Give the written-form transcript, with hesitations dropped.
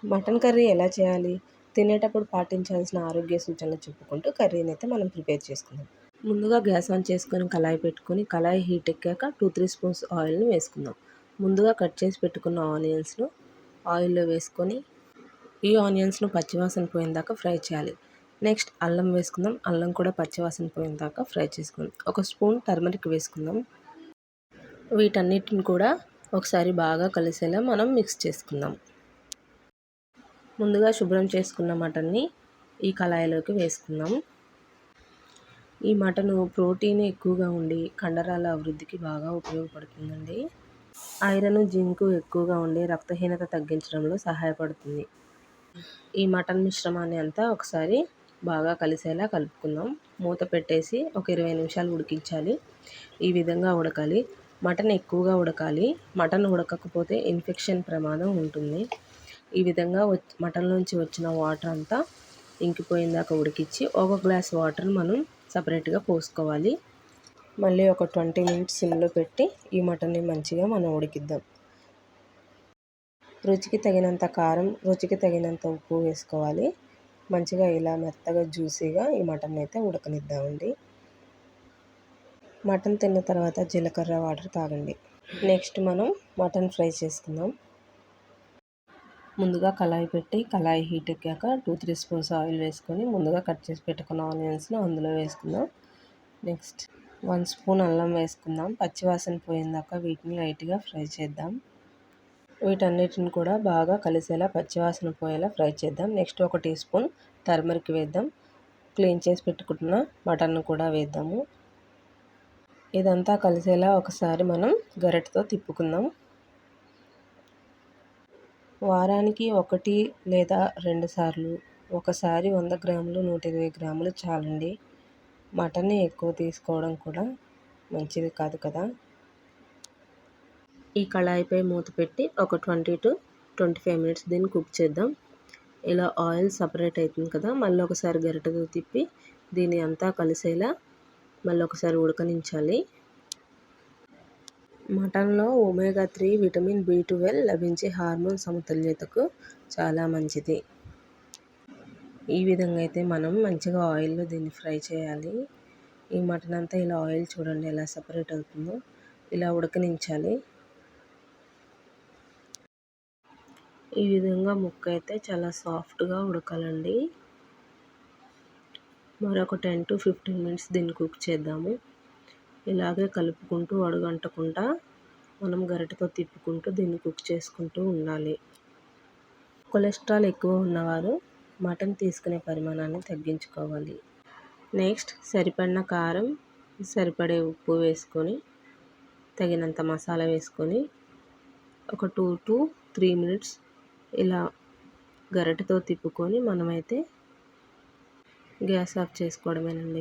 Mutton curry ఎలా చేయాలి, తినేటప్పుడు పాటించాల్సిన ఆరోగ్య సూచనలు చెప్పుకుంటూ కర్రీని అయితే మనం ప్రిపేర్ చేసుకుందాం. ముందుగా గ్యాస్ ఆన్ చేసుకొని కళాయి పెట్టుకొని కళాయి హీట్ ఎక్కాక 2-3 స్పూన్స్ ఆయిల్ని వేసుకుందాం. ముందుగా కట్ చేసి పెట్టుకున్న ఆనియన్స్ను ఆయిల్లో వేసుకొని ఈ ఆనియన్స్ను పచ్చివాసన పోయేదాకా ఫ్రై చేయాలి. నెక్స్ట్ అల్లం వేసుకుందాం. అల్లం కూడా పచ్చివాసన పోయేదాకా ఫ్రై చేసుకుందాం. 1 స్పూన్ టర్మరిక్ వేసుకుందాం. వీటన్నిటిని కూడా ఒకసారి బాగా కలిసేలా మనం మిక్స్ చేసుకుందాం. ముందుగా శుభ్రం చేసుకున్న మటన్ని ఈ కళాయిలోకి వేసుకుందాం. ఈ మటను ప్రోటీన్ ఎక్కువగా ఉండి కండరాల అభివృద్ధికి బాగా ఉపయోగపడుతుందండి. ఐరన్, జింకు ఎక్కువగా ఉండి రక్తహీనత తగ్గించడంలో సహాయపడుతుంది. ఈ మటన్ మిశ్రమాన్ని అంతా ఒకసారి బాగా కలిసేలా కలుపుకుందాం. మూత పెట్టేసి ఒక 20 నిమిషాలు ఉడికించాలి. ఈ విధంగా ఉడకాలి. మటన్ ఎక్కువగా ఉడకాలి. మటన్ ఉడకకపోతే ఇన్ఫెక్షన్ ప్రమాదం ఉంటుంది. ఈ విధంగా మటన్ నుంచి వచ్చిన వాటర్ అంతా ఇంకిపోయేదాకా ఉడికించి 1 గ్లాస్ వాటర్ మనం సపరేట్గా పోసుకోవాలి. మళ్ళీ ఒక 20 మినిట్స్ సిమ్లో పెట్టి ఈ మటన్ని మంచిగా మనం ఉడికిద్దాం. రుచికి తగినంత కారం, రుచికి తగినంత ఉప్పు వేసుకోవాలి. మంచిగా ఇలా మెత్తగా జ్యూసీగా ఈ మటన్ అయితే ఉడకనిద్దామండి. మటన్ తిన్న తర్వాత జీలకర్ర వాటర్ తాగండి. నెక్స్ట్ మనం మటన్ ఫ్రై చేసుకుందాం. ముందుగా కళాయి పెట్టి కళాయి హీట్ ఎక్కాక 2-3 స్పూన్స్ ఆయిల్ వేసుకొని ముందుగా కట్ చేసి పెట్టుకున్న ఆనియన్స్ని అందులో వేసుకుందాం. నెక్స్ట్ 1 స్పూన్ అల్లం వేసుకుందాం. పచ్చివాసన పోయేదాకా వీటిని లైట్గా ఫ్రై చేద్దాం. వీటన్నిటిని కూడా బాగా కలిసేలా పచ్చివాసన పోయేలా ఫ్రై చేద్దాం. నెక్స్ట్ 1 టీ స్పూన్ టర్మరిక్ వేద్దాం. క్లీన్ చేసి పెట్టుకుంటున్న మటన్ను కూడా వేద్దాము. ఇదంతా కలిసేలా ఒకసారి మనం గరిటెతో తిప్పుకుందాం. వారానికి 1 లేదా 2 సార్లు, ఒకసారి 100 గ్రాములు, 120 గ్రాములు చాలండి. మటన్ని ఎక్కువ తీసుకోవడం కూడా మంచిది కాదు కదా. ఈ కళాయిపై మూత పెట్టి ఒక 20-25 మినిట్స్ దీన్ని కుక్ చేద్దాం. ఇలా ఆయిల్ సపరేట్ అవుతుంది కదా, మళ్ళీ ఒకసారి గరిటెతో తిప్పి దీన్ని అంతా కలిసేలా మళ్ళీ ఒకసారి ఉడకనించాలి. మటన్లో ఒమేగా 3 విటమిన్ B12 లభించే హార్మోన్ సమతుల్యతకు చాలా మంచిది. ఈ విధంగా అయితే మనం మంచిగా ఆయిల్లో దీన్ని ఫ్రై చేయాలి. ఈ మటన్ అంతా ఇలా ఆయిల్ చూడండి ఎలా సపరేట్ అవుతుందో, ఇలా ఉడకనించాలి. ఈ విధంగా ముక్క అయితే చాలా సాఫ్ట్గా ఉడకాలండి. మరొక 10-15 మినిట్స్ దీన్ని కుక్ చేద్దాము. ఇలాగే కలుపుకుంటూ అడుగంటకుండా మనం గరిటెతో తిప్పుకుంటూ దీన్ని కుక్ చేసుకుంటూ ఉండాలి. కొలెస్ట్రాల్ ఎక్కువ ఉన్నవారు మటన్ తీసుకునే పరిమాణాన్ని తగ్గించుకోవాలి. నెక్స్ట్ సరిపడిన కారం, సరిపడే ఉప్పు వేసుకొని తగినంత మసాలా వేసుకొని ఒక 2-3 మినిట్స్ ఇలా గరిటెతో తిప్పుకొని మనమైతే గ్యాస్ ఆఫ్ చేసుకోవడమేనండి.